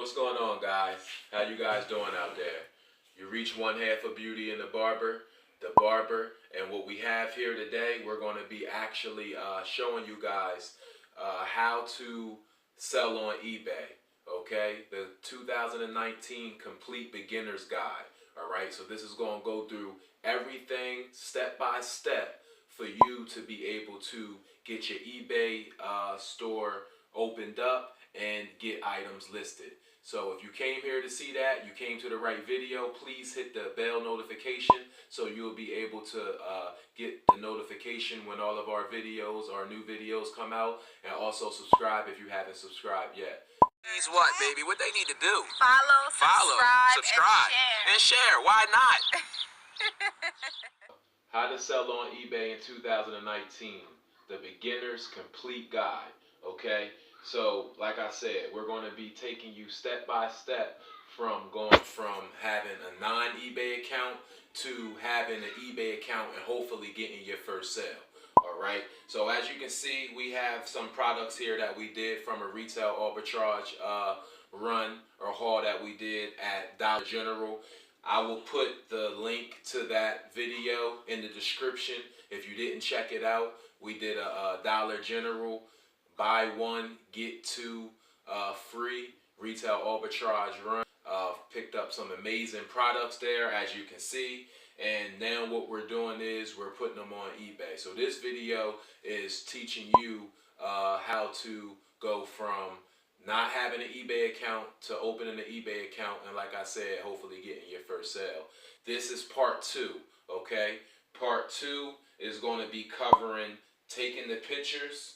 What's going on, guys? How you guys doing out there? You reach one half of Beauty and the Barber, and what we have here today, we're going to be actually showing you guys how to sell on eBay. Okay, the 2019 Complete Beginner's Guide. All right, so this is going to go through everything step by step for you to be able to get your eBay store opened up and get items listed. So if you came here to see that, you came to the right video. Please hit the bell notification so you'll be able to get the notification when all of our videos, our new videos come out, and also subscribe if you haven't subscribed yet. Means what, baby? What they need to do? Follow, subscribe, and share. Why not? How to sell on eBay in 2019, the Beginner's Complete Guide. Okay, so like I said, we're going to be taking you step by step from going from having a non-eBay account to having an eBay account and hopefully getting your first sale. All right, so as you can see, we have some products here that we did from a retail arbitrage run or haul that we did at Dollar General. I will put the link to that video in the description if you didn't check it out. We did a Dollar General buy one get two free retail arbitrage run. Picked up some amazing products there, as you can see. And now what we're doing is we're putting them on eBay. So this video is teaching you how to go from not having an eBay account to opening an eBay account, and like I said, hopefully getting your first sale. This is part 2, okay? Part 2 is going to be covering taking the pictures,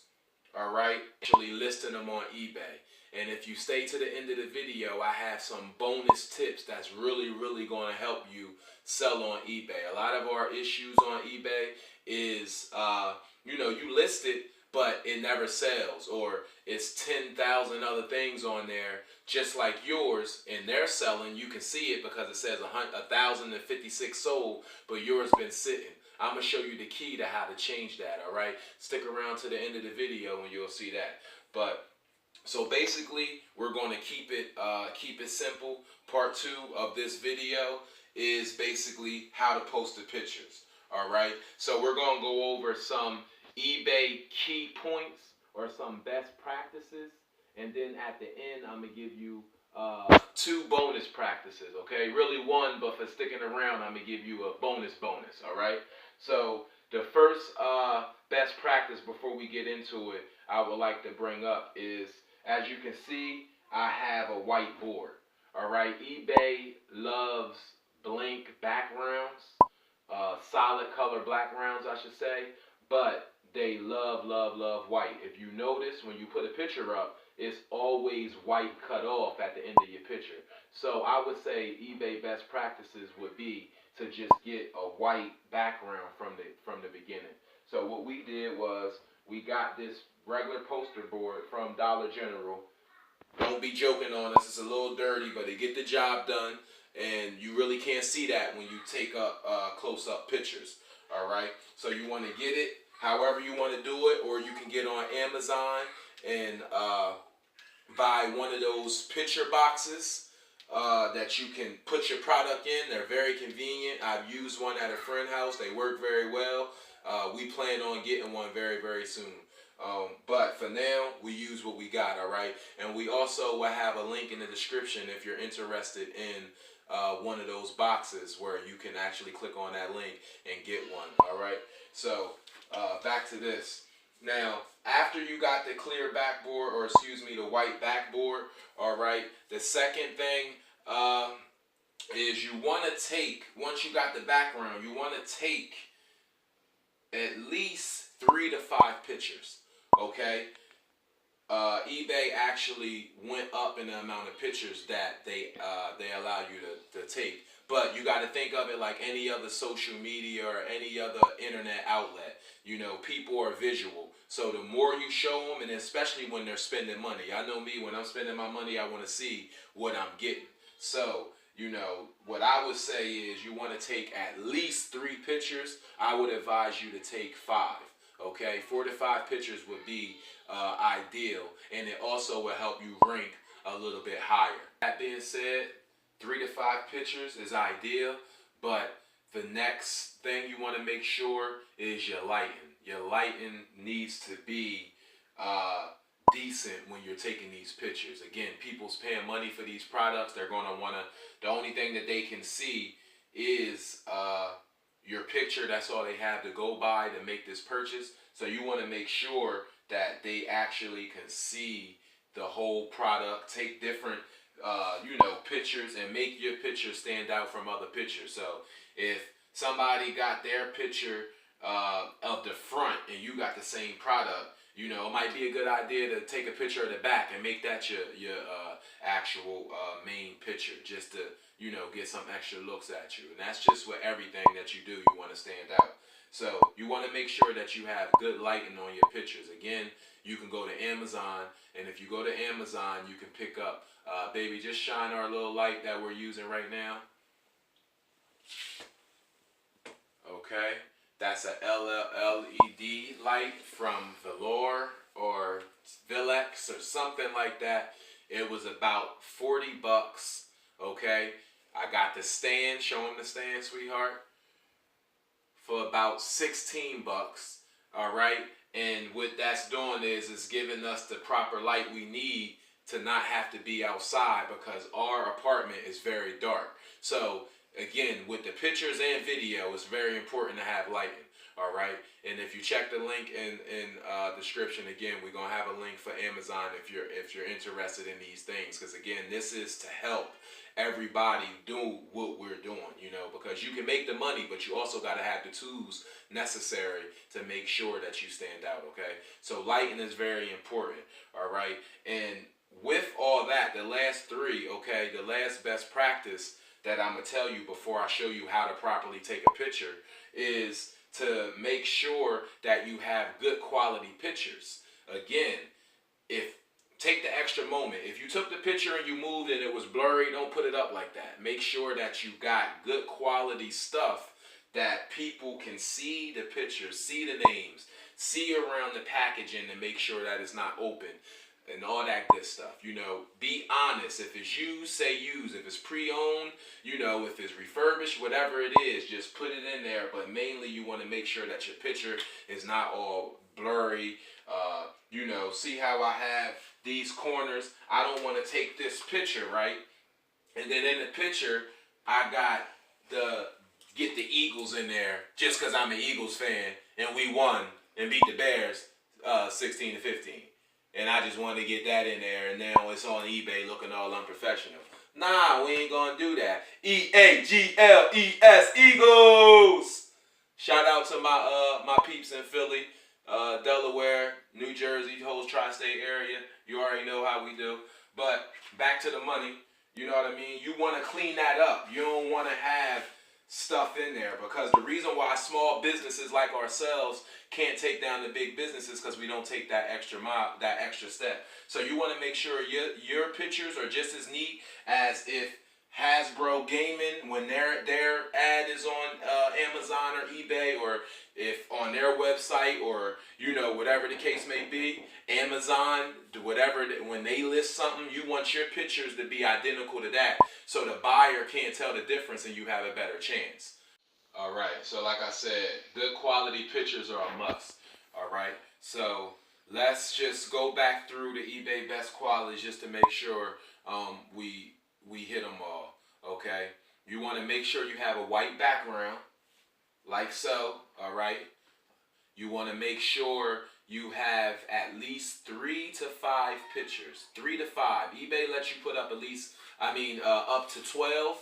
all right, actually listing them on eBay. And if you stay to the end of the video, I have some bonus tips that's really going to help you sell on eBay. A lot of our issues on eBay is, you list it, but it never sells, or it's 10,000 other things on there just like yours, and they're selling. You can see it because it says 1,056 sold, but yours been sitting. I'm gonna show you the key to how to change that. All right, stick around to the end of the video and you'll see that. But so basically, we're going to keep it simple. Part 2 of this video is basically how to post the pictures. All right, so we're going to go over some eBay key points or some best practices, and then at the end I'm gonna give you 2 bonus practices. Okay, really 1, but for sticking around I'm gonna give you a bonus. All right, so the first best practice before we get into it I would like to bring up is, as you can see, I have a white board. All right, eBay loves blank backgrounds, solid color backgrounds I should say, but they love white. If you notice, when you put a picture up, it's always white cut off at the end of your picture. So I would say eBay best practices would be to just get a white background from the beginning. So what we did was we got this regular poster board from Dollar General. Don't be joking on us, it's a little dirty, but it get the job done, and you really can't see that when you take up close-up pictures. All right, so you want to get it however you want to do it, or you can get on Amazon and buy one of those picture boxes that you can put your product in. They're very convenient. I've used one at a friend's house. They work very well. We plan on getting one very soon. But for now, we use what we got, all right? And we also will have a link in the description if you're interested in one of those boxes where you can actually click on that link and get one, all right? So back to this. Now, after you got the clear backboard, or excuse me, the white backboard, all right, the second thing is you want to take, once you got the background, you want to take at least 3 to 5 pictures, okay? eBay actually went up in the amount of pictures that they allow you to take. But you got to think of it like any other social media or any other internet outlet. You know, people are visual. So the more you show them, and especially when they're spending money. I know me, when I'm spending my money, I want to see what I'm getting. So, you know, what I would say is you want to take at least 3 pictures. I would advise you to take 5. Okay, 4 to 5 pictures would be ideal, and it also will help you rank a little bit higher. That being said, 3 to 5 pictures is ideal, but the next thing you want to make sure is your lighting. Your lighting needs to be decent when you're taking these pictures. Again, people's paying money for these products. They're going to want to, the only thing that they can see is your picture. That's all they have to go by to make this purchase. So you want to make sure that they actually can see the whole product, take different pictures, and make your picture stand out from other pictures. So if somebody got their picture of the front and you got the same product, it might be a good idea to take a picture of the back and make that your actual main picture, just to get some extra looks at you. And that's just with everything that you do. You want to stand out. So you want to make sure that you have good lighting on your pictures. Again, you can go to Amazon, and if you go to Amazon, you can pick up, baby, just shine our little light that we're using right now. Okay, that's a LED light from Velour or Vilex or something like that. It was about $40. Okay, I got the stand. Show them the stand, sweetheart. For about $16. All right, and what that's doing is it's giving us the proper light we need to not have to be outside, because our apartment is very dark. So again, with the pictures and video, it's very important to have lighting. All right, and if you check the link in description, again, we're gonna have a link for Amazon if you're interested in these things, because again, this is to help everybody do what we're doing, because you can make the money, but you also got to have the tools necessary to make sure that you stand out. Okay, so lighting is very important. All right, and with all that, the last three, okay, the last best practice that I'm gonna tell you before I show you how to properly take a picture is to make sure that you have good quality pictures. Again, take the extra moment. If you took the picture and you moved and it was blurry, don't put it up like that. Make sure that you got good quality stuff that people can see the pictures, see the names, see around the packaging, and make sure that it's not open and all that good stuff. Be honest. If it's used, say used. If it's pre-owned, if it's refurbished, whatever it is, just put it in there. But mainly you want to make sure that your picture is not all blurry. See how I have these corners? I don't want to take this picture, right? And then in the picture, I got get the Eagles in there just because I'm an Eagles fan and we won and beat the Bears 16-15. And I just wanted to get that in there, and now it's on eBay looking all unprofessional. Nah, we ain't gonna do that. EAGLES, Eagles! Shout out to my peeps in Philly, Delaware, New Jersey, whole tri-state area. You already know how we do. But back to the money, you know what I mean? You want to clean that up. You don't want to have stuff in there, because the reason why small businesses like ourselves can't take down the big businesses because we don't take that extra mile, that extra step. So you want to make sure your pictures are just as neat as if Hasbro Gaming, when their ad is on Amazon or eBay, or if on their website, or whatever the case may be, Amazon, whatever, when they list something, you want your pictures to be identical to that, so the buyer can't tell the difference and you have a better chance. All right, so like I said, good quality pictures are a must. All right, so let's just go back through the eBay best qualities just to make sure we hit them all. Okay, you want to make sure you have a white background, like so. All right, you want to make sure you have at least 3 to 5 pictures. 3 to 5. eBay lets you put up up to 12.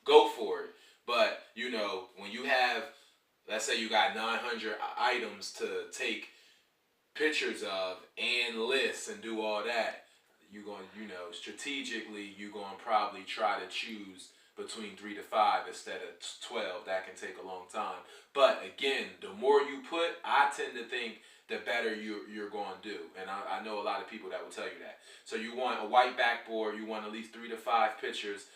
Go for it. But when you have, let's say you got 900 items to take pictures of and lists and do all that, you're going, strategically, you're going to probably try to choose between 3 to 5 instead of 12. That can take a long time. But again, the more you put, I tend to think the better you're going to do. And I know a lot of people that will tell you that. So you want a white backboard. You want at least 3 to 5 pictures.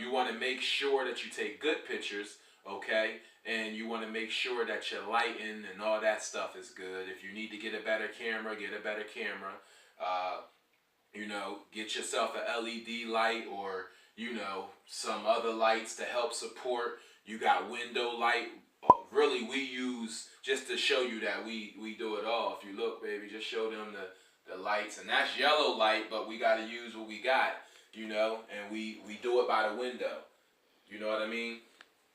You want to make sure that you take good pictures, okay? And you want to make sure that your lighting and all that stuff is good. If you need to get a better camera, get a better camera. get yourself an LED light or, some other lights to help support. You got window light. Really, we use, just to show you that we do it all. If you look, baby, just show them the lights. And that's yellow light, but we got to use what we got, and we do it by the window. You know what I mean?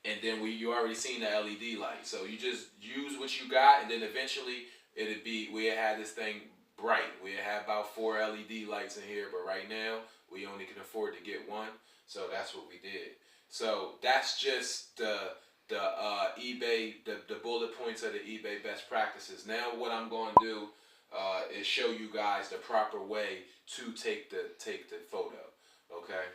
And then you already seen the LED light. So you just use what you got, and then eventually we'll have this thing bright. We'll have about 4 LED lights in here, but right now we only can afford to get one. So that's what we did. So that's just the eBay, the bullet points of the eBay best practices. Now what I'm going to do is show you guys the proper way to take the photo. Okay.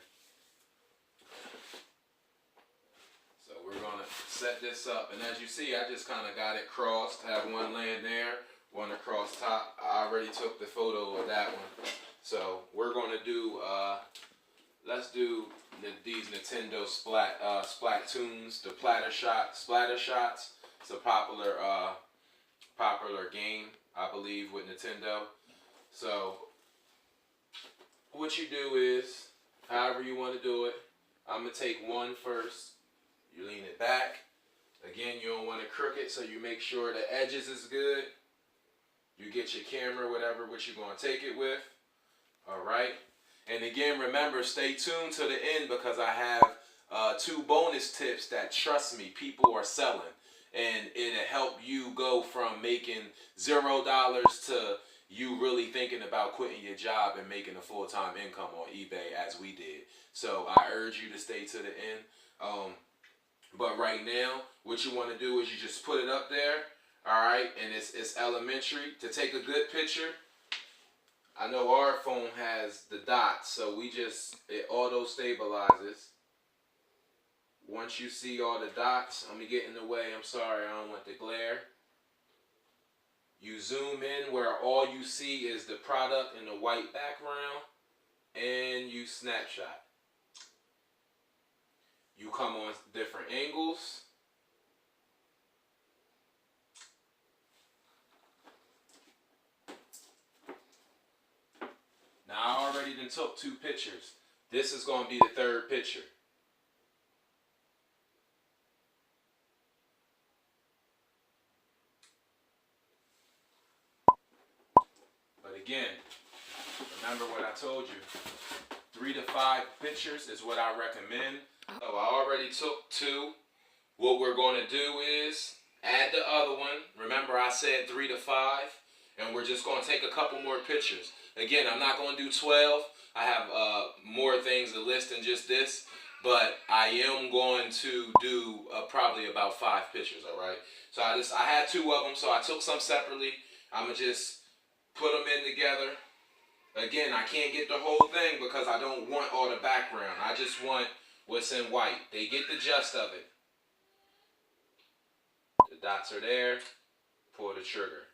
So we're going to set this up, and as you see, I just kind of got it crossed. Have one laying there, one across top. I already took the photo of that one. So we're going to do let's do these Nintendo Splatoons, the Splatter Shots. It's a popular game, I believe, with Nintendo. So what you do is, however you want to do it, I'm going to take one first. You lean it back. Again, you don't want to crook it, so you make sure the edges is good. You get your camera, whatever, what you're going to take it with. All right. And again, remember, stay tuned to the end, because I have 2 bonus tips that, trust me, people are selling. And it'll help you go from making $0 to you really thinking about quitting your job and making a full-time income on eBay, as we did. So I urge you to stay to the end. But right now, what you want to do is you just put it up there. All right. And it's elementary to take a good picture. I know our phone has the dots, so it auto stabilizes. Once you see all the dots, let me get in the way. I'm sorry, I don't want the glare. You zoom in where all you see is the product in the white background, and you snapshot. You come on different angles. Now, I already done took 2 pictures. This is going to be the 3rd picture. But again, remember what I told you. 3 to 5 pictures is what I recommend. So I already took 2. What we're going to do is add the other one. Remember, I said 3 to 5. And we're just going to take a couple more pictures. Again, I'm not going to do 12. I have more things to list than just this. But I am going to do probably about 5 pictures, all right? So I had 2 of them, so I took some separately. I'm going to just put them in together. Again, I can't get the whole thing because I don't want all the background. I just want what's in white. They get the gist of it. The dots are there. Pull the trigger.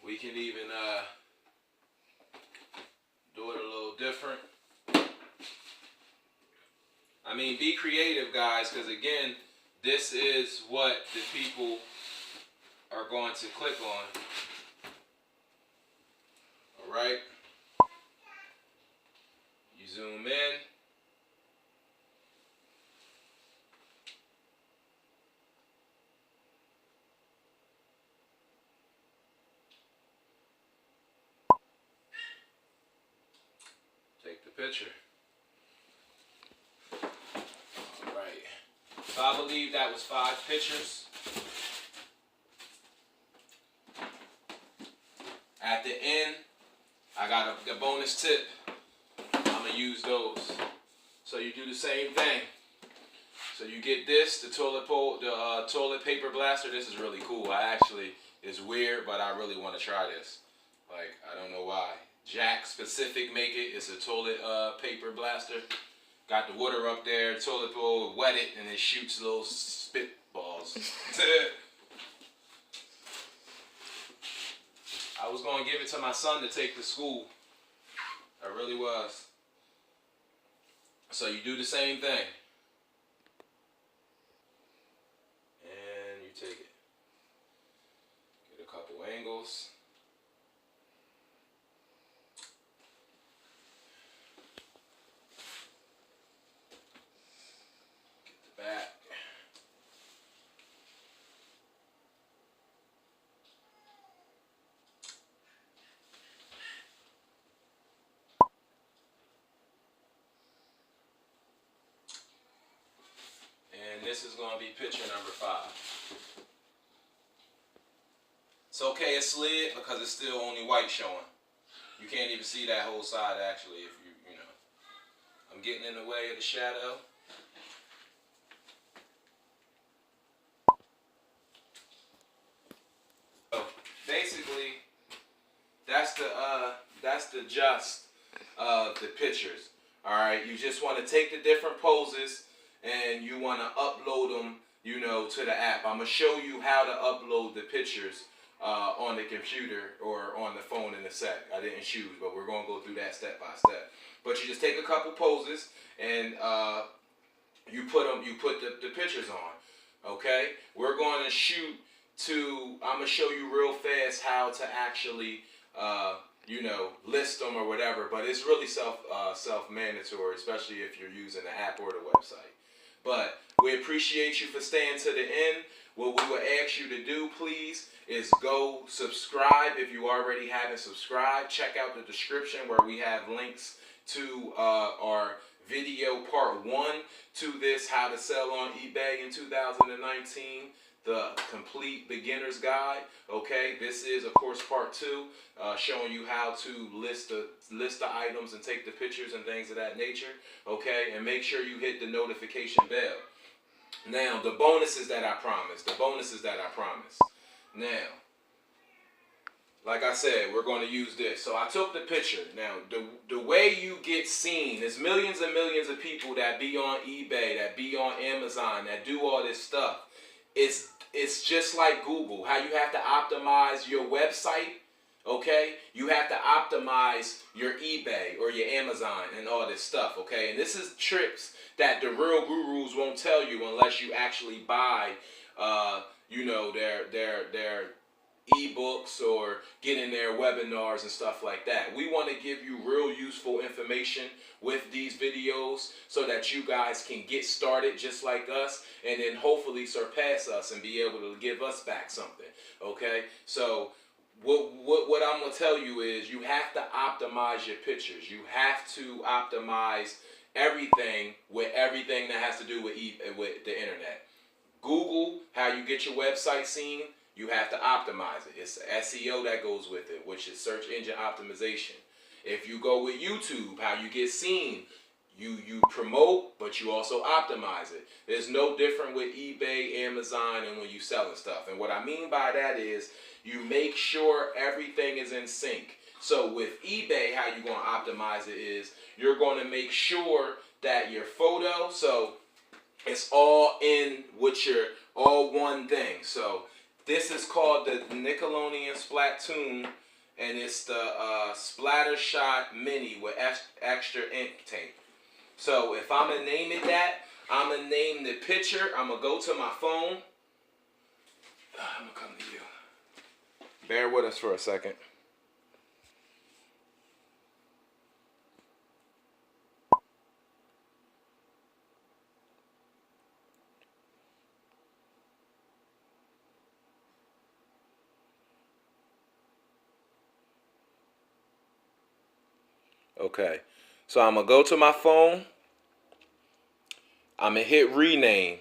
We can even do it a little different. I mean, be creative, guys, because again, this is what the people are going to click on. All right. You zoom in. Take the picture. All right. So I believe that was 5 pictures. At the end, I got a bonus tip. I'm going to use those. So you do the same thing. So you get this, the toilet paper blaster. This is really cool. It's weird, but I really want to try this. Like, I don't know why. Jack Specific make it. It's a toilet paper blaster. Got the water up there, toilet bowl, wet it, and it shoots little spitballs. I was going to give it to my son to take to school. I really was. So you do the same thing. And you take it. Get a couple angles. this is going to be picture number 5. It's okay it slid because it's still only white showing. You can't even see that whole side actually if you know. I'm getting in the way of the shadow. So basically, that's the gist of the pictures. All right, you just want to take the different poses and you want to upload them, you know, to the app. I'm gonna show you how to upload the pictures on the computer or on the phone in a sec. I didn't choose, but we're gonna go through that step by step. But you just take a couple poses and you put the pictures on. Okay, we're going to shoot to. I'm gonna show you real fast how to actually you know, list them or whatever. But it's really self mandatory, especially if you're using the app or the website. But we appreciate you for staying to the end. What we would ask you to do, please, is go subscribe if you already haven't subscribed. Check out the description where we have links to our video part 1 to this how to sell on eBay in 2019, the complete beginner's guide. Okay, this is of course part 2, showing you how to list the items and take the pictures and things of that nature. Okay, and make sure you hit the notification bell. Now the bonuses that I promised. Now, like I said, we're going to use this. So I took the picture. Now, the way you get seen, there's millions and millions of people that be on eBay, that be on Amazon, that do all this stuff. It's just like Google, how you have to optimize your website, okay? You have to optimize your eBay or your Amazon and all this stuff, okay? And this is tricks that the real gurus won't tell you unless you actually buy, you know, their ebooks or get in their webinars and stuff like that. We want to give you real useful information with these videos so that you guys can get started just like us and then hopefully surpass us and be able to give us back something. Okay, so what I'm going to tell you is you have to optimize your pictures. You have to optimize everything with everything that has to do with the internet. Google, how you get your website seen, you have to optimize it. It's SEO that goes with it, which is search engine optimization. If you go with YouTube, how you get seen, you promote, but you also optimize it. There's no different with eBay, Amazon, and when you selling stuff. And what I mean by that is you make sure everything is in sync. So with eBay, how you're going to optimize it is you're going to make sure that your photo, so it's all in with your all one thing. So this is called the Nickelodeon Splatoon, and it's the Splatter Shot Mini with extra ink tape. So if I'm going to name it that, I'm going to name the picture. I'm going to go to my phone. I'm going to come to you. Bear with us for a second. Okay, so I'm going to go to my phone. I'm going to hit rename.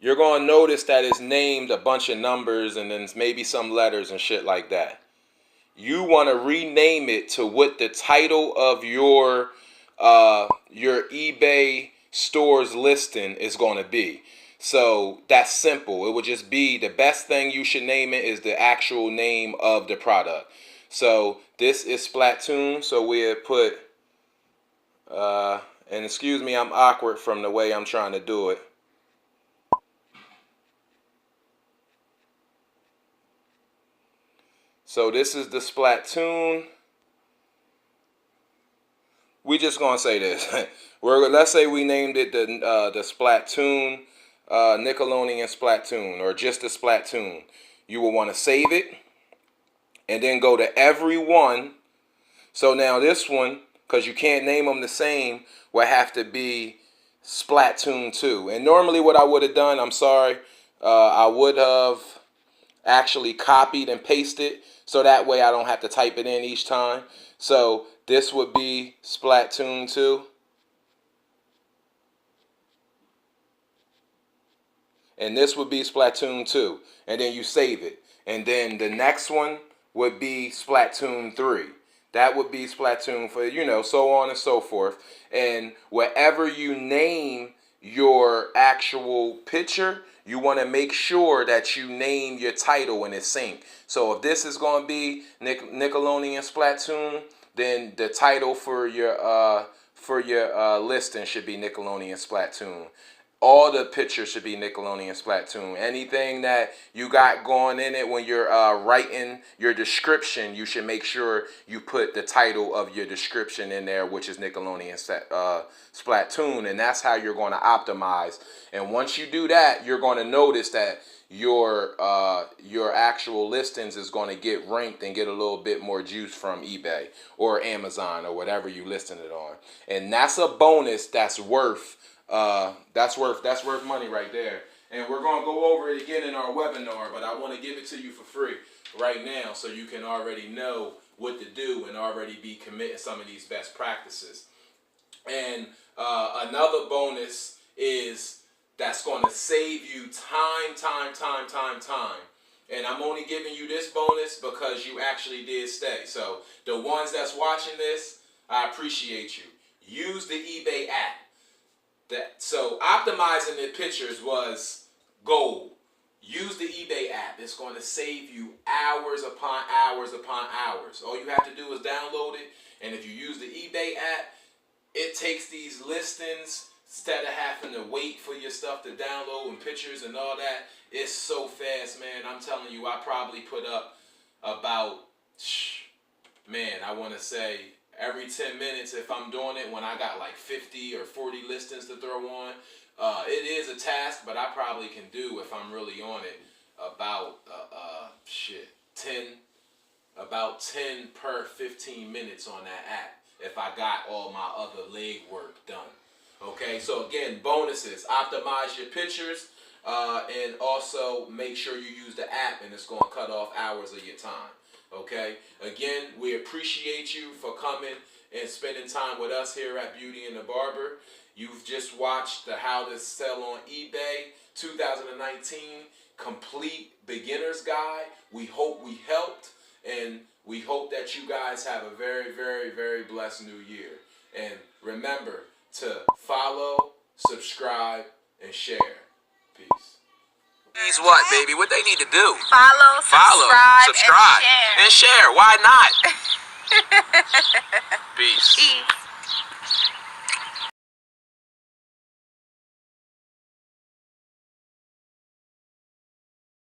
You're going to notice that it's named a bunch of numbers and then maybe some letters and shit like that. You want to rename it to what the title of your eBay store's listing is going to be. So that's simple. It would just be the best thing you should name it is the actual name of the product. So this is Splatoon. So we'll put, and excuse me, I'm awkward from the way I'm trying to do it. So this is the Splatoon. We just gonna say this. Let's say we named it the Splatoon, Nickelodeon Splatoon, or just the Splatoon. You will want to save it, and then go to every one. So now this one, because you can't name them the same, will have to be Splatoon 2. And normally what I would have done, I'm sorry, I would have actually copied and pasted so that way I don't have to type it in each time. So this would be Splatoon 2. and this would be Splatoon 2, and then you save it. And then the next one would be Splatoon 3. That would be Splatoon for, so on and so forth. And wherever you name your actual picture, you want to make sure that you name your title in its sync. So if this is going to be Nickelodeon Splatoon, then the title for your listing should be Nickelodeon Splatoon. All the pictures should be Nickelodeon Splatoon. Anything that you got going in it when you're writing your description, you should make sure you put the title of your description in there, which is Nickelodeon Splatoon, and that's how you're going to optimize. And once you do that, you're going to notice that your actual listings is going to get ranked and get a little bit more juice from eBay or Amazon or whatever you listing it on. And that's a bonus that's worth money right there. And we're going to go over it again in our webinar, but I want to give it to you for free right now so you can already know what to do and already be committing some of these best practices. And another bonus is that's going to save you time. And I'm only giving you this bonus because you actually did stay. So the ones that's watching this, I appreciate you. Use the eBay app. So optimizing the pictures was gold. Use the eBay app. It's going to save you hours upon hours upon hours. All you have to do is download it. And if you use the eBay app, it takes these listings instead of having to wait for your stuff to download and pictures and all that. It's so fast, man. I'm telling you, I probably put up about, I want to say every 10 minutes if I'm doing it when I got like 50 or 40 listings to throw on. It is a task, but I probably can do, if I'm really on it, about 10 per 15 minutes on that app if I got all my other leg work done. Okay, so again, bonuses: optimize your pictures, and also make sure you use the app, and it's going to cut off hours of your time. Okay, again, we appreciate you for coming and spending time with us here at Beauty and the Barber. You've just watched the How to Sell on eBay 2019 Complete Beginner's Guide. We hope we helped, and we hope that you guys have a very, very, very blessed new year. And remember to follow, subscribe, and share. Peace. Means what, baby? What they need to do? Follow, subscribe, and share. Why not? Peace. Peace.